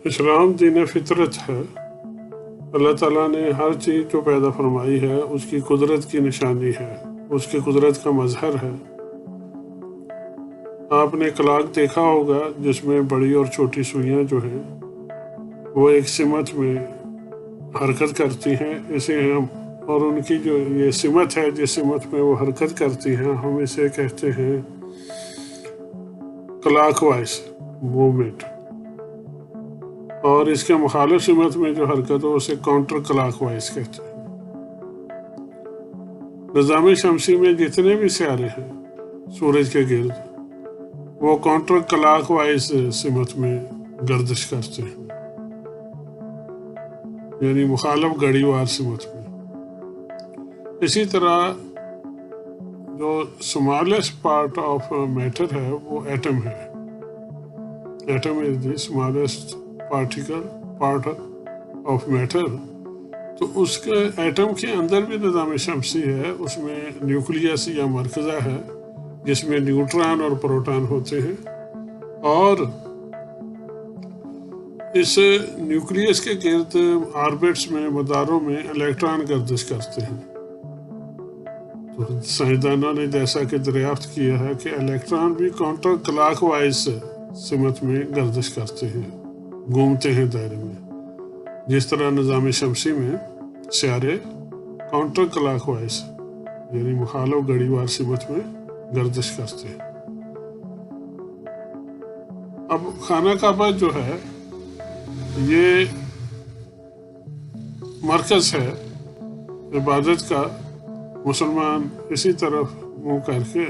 اسلام دین فطرت ہے۔ اللہ تعالیٰ نے ہر چیز جو پیدا فرمائی ہے اس کی قدرت کی نشانی ہے، اس کی قدرت کا مظہر ہے۔ آپ نے کلاک دیکھا ہوگا جس میں بڑی اور چھوٹی سوئیاں جو ہیں وہ ایک سمت میں حرکت کرتی ہیں، اسے ہم اور ان کی جو یہ سمت ہے جس سمت میں وہ حرکت کرتی ہیں ہم اسے کہتے ہیں کلاک وائز موومنٹ، اور اس کے مخالف سمت میں جو حرکت ہو اسے کاؤنٹر کلاک وائز کہتے ہیں۔ نظام شمسی میں جتنے بھی سیارے ہیں سورج کے گرد وہ کاؤنٹر کلاک وائز سمت میں گردش کرتے ہیں، یعنی مخالف گھڑی وار سمت میں۔ اسی طرح جو اسمالسٹ پارٹ آف میٹر ہے وہ ایٹم ہے۔ Atom is the smallest particle part of matter. تو اس کے ایٹم کے اندر بھی نظام شمسی ہے، اس میں نیوکلیس یا مرکزہ ہے جس میں نیوٹران اور پروٹان ہوتے ہیں، اور اس نیوکلیس کے گرد آربٹس میں مداروں میں الیکٹران گردش کرتے ہیں۔ تو سائنسدانوں نے جیسا کہ دریافت کیا ہے کہ الیکٹران بھی کاؤنٹر کلاک وائز سمت میں گردش کرتے ہیں، گھومتے ہیں دائرے میں، جس طرح نظام شمسی میں سیارے کاؤنٹر کلاک وائز یعنی مخالف گھڑی وار سمت میں گردش کرتے ہیں۔ اب خانہ کعبہ جو ہے یہ مرکز ہے عبادت کا۔ مسلمان اسی طرف منہ کر کے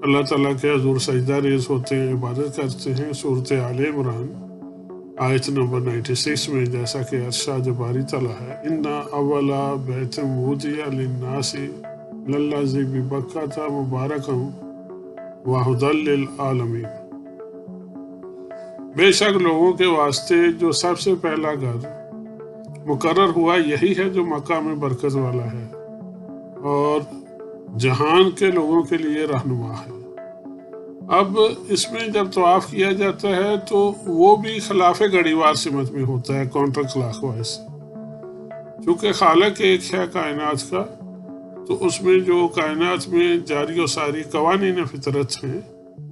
اللہ تعالیٰ کے حضور سجدہ ریز ہوتے ہیں، عبادت کرتے ہیں۔ سورۃ آل عمران آیت نمبر 96 میں جیسا کہ ارشاد باری تعالیٰ ہے، اِنَّ أَوَّلَ بَيْتٍ وُضِعَ لِلنَّاسِ لَلَّذِي بِبَکَّةَ مُبَارَکًا وَہُدًى لِلْعَالَمِینَ۔ بے شک لوگوں کے واسطے جو سب سے پہلا گھر مقرر ہوا یہی ہے جو مکہ میں برکت والا ہے اور جہان کے لوگوں کے لیے رہنما ہے۔ اب اس میں جب طواف کیا جاتا ہے تو وہ بھی خلاف گھڑی وار سمت میں ہوتا ہے، کاؤنٹر کلاک وائز، چونکہ خالق ایک ہے کائنات کا، تو اس میں جو کائنات میں جاری و ساری قوانین فطرت ہیں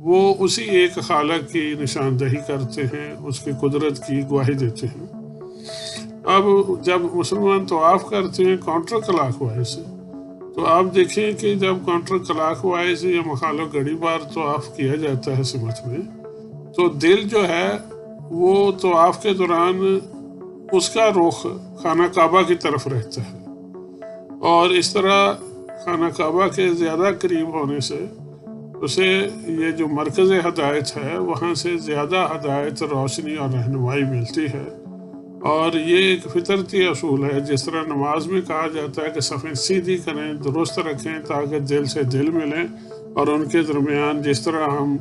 وہ اسی ایک خالق کی نشاندہی کرتے ہیں، اس کی قدرت کی گواہی دیتے ہیں۔ اب جب مسلمان طواف کرتے ہیں کاؤنٹر کلاک وائز تو آپ دیکھیں کہ جب کاؤنٹر کلاک وائز یا مخالف گھڑی بار طواف کیا جاتا ہے سمت میں، تو دل جو ہے وہ طواف کے دوران اس کا رخ خانہ کعبہ کی طرف رہتا ہے، اور اس طرح خانہ کعبہ کے زیادہ قریب ہونے سے اسے یہ جو مرکز ہدایت ہے وہاں سے زیادہ ہدایت، روشنی اور رہنمائی ملتی ہے۔ اور یہ ایک فطرتی اصول ہے، جس طرح نماز میں کہا جاتا ہے کہ صفیں سیدھی کریں، درست رکھیں تاکہ دل سے دل ملیں، اور ان کے درمیان جس طرح ہم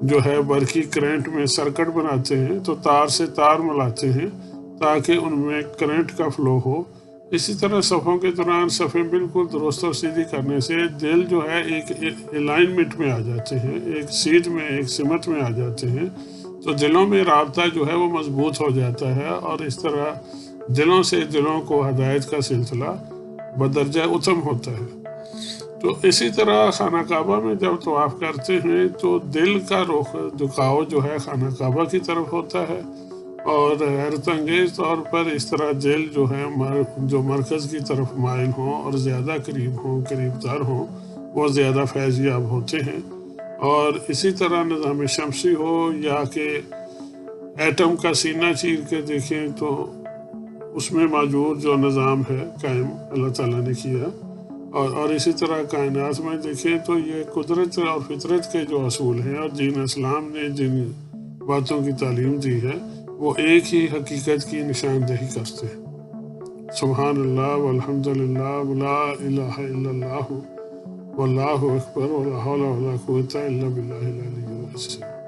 جو ہے برقی کرنٹ میں سرکٹ بناتے ہیں تو تار سے تار ملاتے ہیں تاکہ ان میں کرنٹ کا فلو ہو، اسی طرح صفوں کے دوران صفیں بالکل درست اور سیدھی کرنے سے دل جو ہے ایک الائنمنٹ میں آ جاتے ہیں، ایک سیدھ میں، ایک سمت میں آ جاتے ہیں، تو دلوں میں رابطہ جو ہے وہ مضبوط ہو جاتا ہے، اور اس طرح دلوں سے دلوں کو ہدایت کا سلسلہ بدرجہ اتم ہوتا ہے۔ تو اسی طرح خانہ کعبہ میں جب طواف کرتے ہیں تو دل کا رخ جھکاؤ جو ہے خانہ کعبہ کی طرف ہوتا ہے، اور حیرت انگیز طور پر اس طرح دل جو ہے جو مرکز کی طرف مائل ہوں اور زیادہ قریب تر ہوں وہ زیادہ فیض یاب ہوتے ہیں۔ اور اسی طرح نظام شمسی ہو یا کہ ایٹم کا سینہ چیر کے دیکھیں تو اس میں موجود جو نظام ہے قائم اللہ تعالیٰ نے کیا، اور اسی طرح کائنات میں دیکھیں تو یہ قدرت اور فطرت کے جو اصول ہیں اور دین اسلام نے جن باتوں کی تعلیم دی ہے وہ ایک ہی حقیقت کی نشاندہی کرتے ہیں۔ سبحان اللہ والحمد للہ ولا الہ الا اللہ واللہ اکبر ولا حول ولا قوة الا باللہ العلی العظیم۔